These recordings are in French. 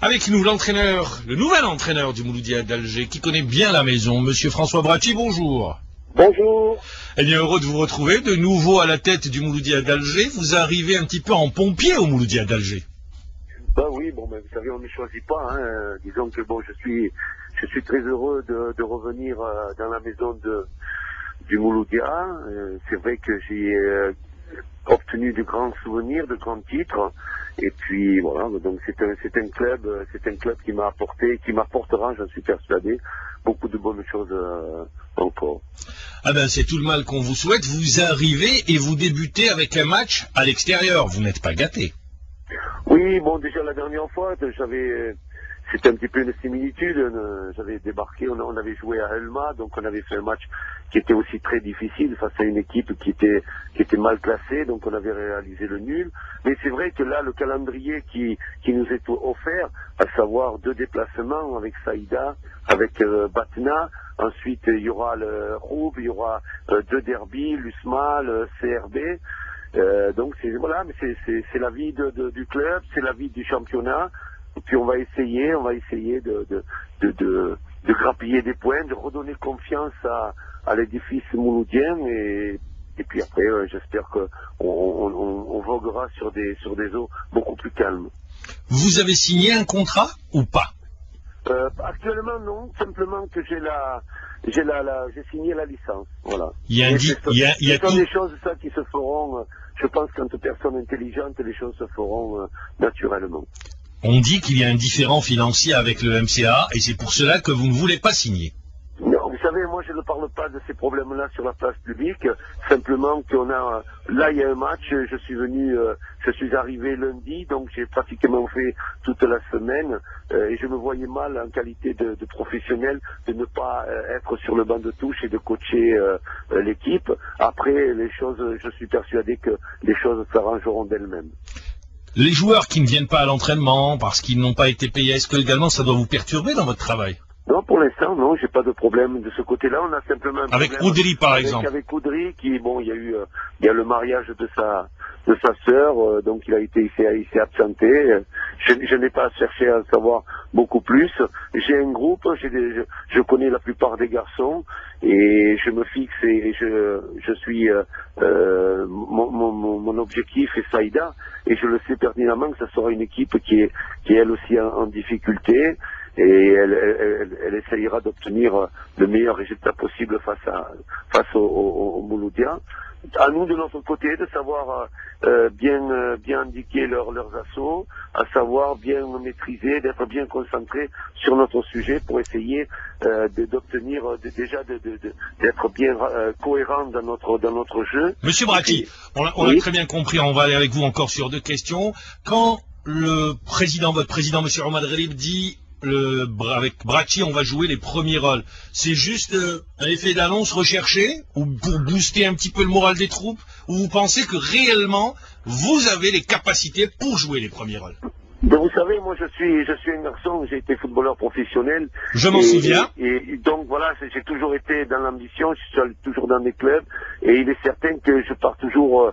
Avec nous, l'entraîneur, le nouvel entraîneur du Mouloudia d'Alger, qui connaît bien la maison, Monsieur François Bracci, bonjour. Bonjour. Eh bien, heureux de vous retrouver, de nouveau à la tête du Mouloudia d'Alger. Vous arrivez un petit peu en pompier au Mouloudia d'Alger. Bah oui, bon, ben, vous savez, on ne choisit pas, hein. Disons que bon, je suis très heureux de revenir dans la maison du Mouloudia. C'est vrai que j'ai obtenu de grands souvenirs, de grands titres. Et puis voilà, donc c'est un club qui m'a apporté, qui m'apportera, j'en suis persuadé, beaucoup de bonnes choses encore. Ah ben c'est tout le mal qu'on vous souhaite. Vous arrivez et vous débutez avec un match à l'extérieur. Vous n'êtes pas gâté. Oui, bon, déjà la dernière fois, c'était un petit peu une similitude. J'avais débarqué, on avait joué à Elma, donc on avait fait un match qui était aussi très difficile face à une équipe qui était mal classée, donc on avait réalisé le nul. Mais c'est vrai que là, le calendrier qui nous est offert, à savoir 2 déplacements avec Saïda, avec Batna, ensuite il y aura le Roub, il y aura 2 derbys, l'USMA, le CRB. Donc voilà, mais c'est la vie du club, c'est la vie du championnat. Et puis on va essayer de grappiller des points, de redonner confiance à l'édifice mouloudien et puis après j'espère qu'on voguera sur des eaux beaucoup plus calmes. Vous avez signé un contrat ou pas? Actuellement non, simplement que j'ai signé la licence, voilà. Ce sont des choses ça qui se feront, je pense qu'en toute personne intelligente, les choses se feront naturellement. On dit qu'il y a un différend financier avec le MCA et c'est pour cela que vous ne voulez pas signer. Non, vous savez, moi je ne parle pas de ces problèmes-là sur la place publique, simplement là il y a un match, je suis arrivé lundi, donc j'ai pratiquement fait toute la semaine et je me voyais mal en qualité de professionnel de ne pas être sur le banc de touche et de coacher l'équipe. Après, je suis persuadé que les choses s'arrangeront d'elles-mêmes. Les joueurs qui ne viennent pas à l'entraînement parce qu'ils n'ont pas été payés, est-ce que également ça doit vous perturber dans votre travail? Non, pour l'instant, non, j'ai pas de problème de ce côté-là. On a simplement un avec problème Oudri, par exemple. Avec Oudri, il y a le mariage de sa sœur, donc il s'est absenté. Je n'ai pas cherché à savoir beaucoup plus. J'ai un groupe, je connais la plupart des garçons et je me fixe et je suis mon objectif est Saïda et je le sais pertinemment que ça sera une équipe qui est elle aussi en difficulté. Et elle essayera d'obtenir le meilleur résultat possible face au Mouloudia. À nous de notre côté de savoir bien indiquer leurs assauts, à savoir bien maîtriser, d'être bien concentré sur notre sujet pour essayer d'obtenir d'être bien cohérent dans notre jeu. Monsieur Bracci, on a très bien compris, on va aller avec vous encore sur 2 questions. Quand votre président, Monsieur Omar Ghalib, dit avec Bracci, on va jouer les premiers rôles. C'est juste un effet d'annonce recherché ou pour booster un petit peu le moral des troupes, ou vous pensez que réellement vous avez les capacités pour jouer les premiers rôles? Ben vous savez, moi je suis un garçon, j'ai été footballeur professionnel. Je m'en souviens. Et donc voilà, j'ai toujours été dans l'ambition, je suis toujours dans des clubs, et il est certain que je pars toujours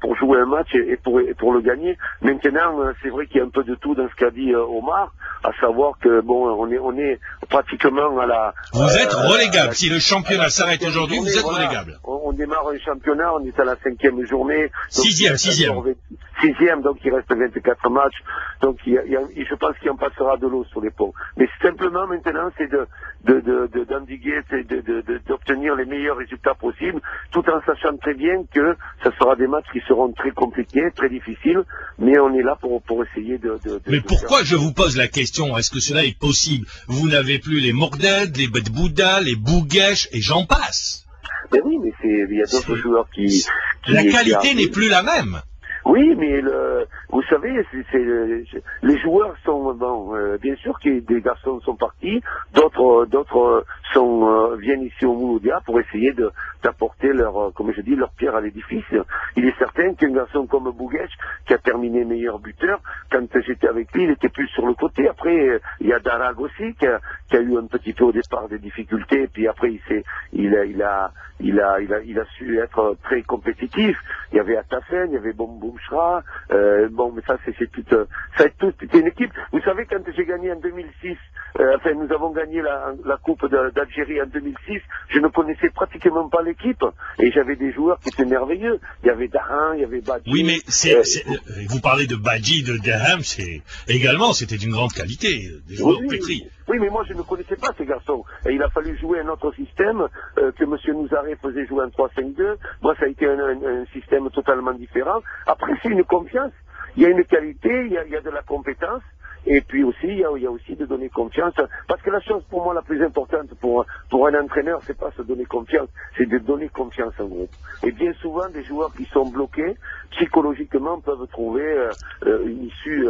pour jouer un match et pour le gagner. Maintenant, c'est vrai qu'il y a un peu de tout dans ce qu'a dit Omar, à savoir que bon, on est pratiquement à la. Vous êtes relégable. Si le championnat s'arrête aujourd'hui, vous êtes relégable. On démarre un championnat, on est à la 5e journée. Sixième, donc il reste 24 matchs. Donc je pense qu'il en passera de l'eau sur les ponts. Mais simplement maintenant, c'est d'endiguer, c'est d'obtenir les meilleurs résultats possibles, tout en sachant très bien que ce sera des matchs qui seront très compliqués, très difficiles, mais on est là pour essayer Mais pourquoi je vous pose la question? Est-ce que cela est possible? Vous n'avez plus les Morded, les Bedbouda, les Bouguesh et j'en passe. Mais oui, mais il y a d'autres joueurs qui la qualité n'est plus la même. Oui, mais vous savez, les joueurs sont bien sûr que des garçons sont partis, d'autres viennent ici au Mouloudia pour essayer d'apporter comme je dis, leur pierre à l'édifice. Il est certain qu'un garçon comme Bouguesh, qui a terminé meilleur buteur, quand j'étais avec lui, il était plus sur le côté. Après, il y a Darag aussi qui a eu un petit peu au départ des difficultés, puis après il a su être très compétitif. Il y avait Atafen, il y avait Bombou Bouchra. Bon, mais ça c'est toute une équipe. Vous savez, quand j'ai gagné en 2006, enfin nous avons gagné la Coupe d'Algérie en 2006, je ne connaissais pratiquement pas l'équipe et j'avais des joueurs qui étaient merveilleux. Il y avait Dahan, il y avait Badji. Oui, mais vous parlez de Badji, de Dahan, c'était une grande qualité, des joueurs pétris. Oui, mais moi je ne connaissais pas ces garçons. Et il a fallu jouer un autre système que M. Nouzaré faisait jouer en 3-5-2. Moi, ça a été un système totalement différent. Après, c'est une confiance. Il y a une qualité, il y a de la compétence. Et puis aussi, il y a aussi de donner confiance. Parce que la chose pour moi la plus importante pour un entraîneur, c'est pas se donner confiance, c'est de donner confiance en groupe. Et bien souvent, des joueurs qui sont bloqués, psychologiquement, peuvent trouver une issue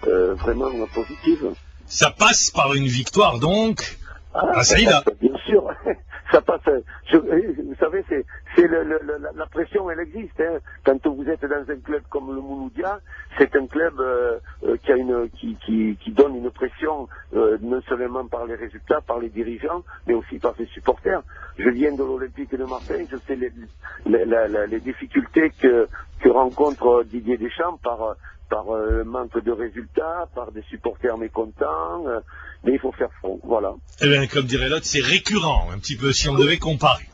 vraiment positive. Ça passe par une victoire, donc, à Saïda. Bien sûr, ça passe. Vous savez, la pression, elle existe. Hein. Quand vous êtes dans un club comme le Mouloudia, c'est un club qui donne une pression non seulement par les résultats, par les dirigeants, mais aussi par ses supporters. Je viens de l'Olympique de Marseille, je sais les difficultés que rencontre Didier Deschamps par manque de résultats, par des supporters mécontents, mais il faut faire front, voilà. Eh bien, comme dirait l'autre, c'est récurrent, un petit peu, si on devait comparer.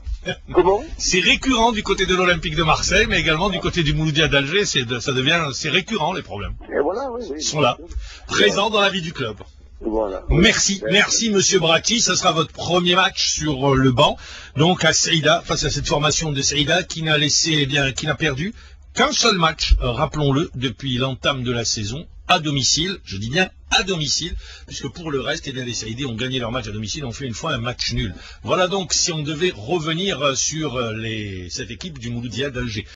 Comment? C'est récurrent du côté de l'Olympique de Marseille, mais également du côté du Mouloudia d'Alger, c'est récurrent, les problèmes. Et voilà, oui. Ils sont là, présents dans la vie du club. Voilà. Merci, monsieur Bratti. Ça sera votre premier match sur le banc, donc à Saïda, face à cette formation de Saïda qui n'a perdu qu'un seul match, rappelons-le, depuis l'entame de la saison, à domicile, je dis bien à domicile, puisque pour le reste, les Saïdés ont gagné leur match à domicile, ont fait une fois un match nul. Voilà donc si on devait revenir sur cette équipe du Mouloudia d'Alger.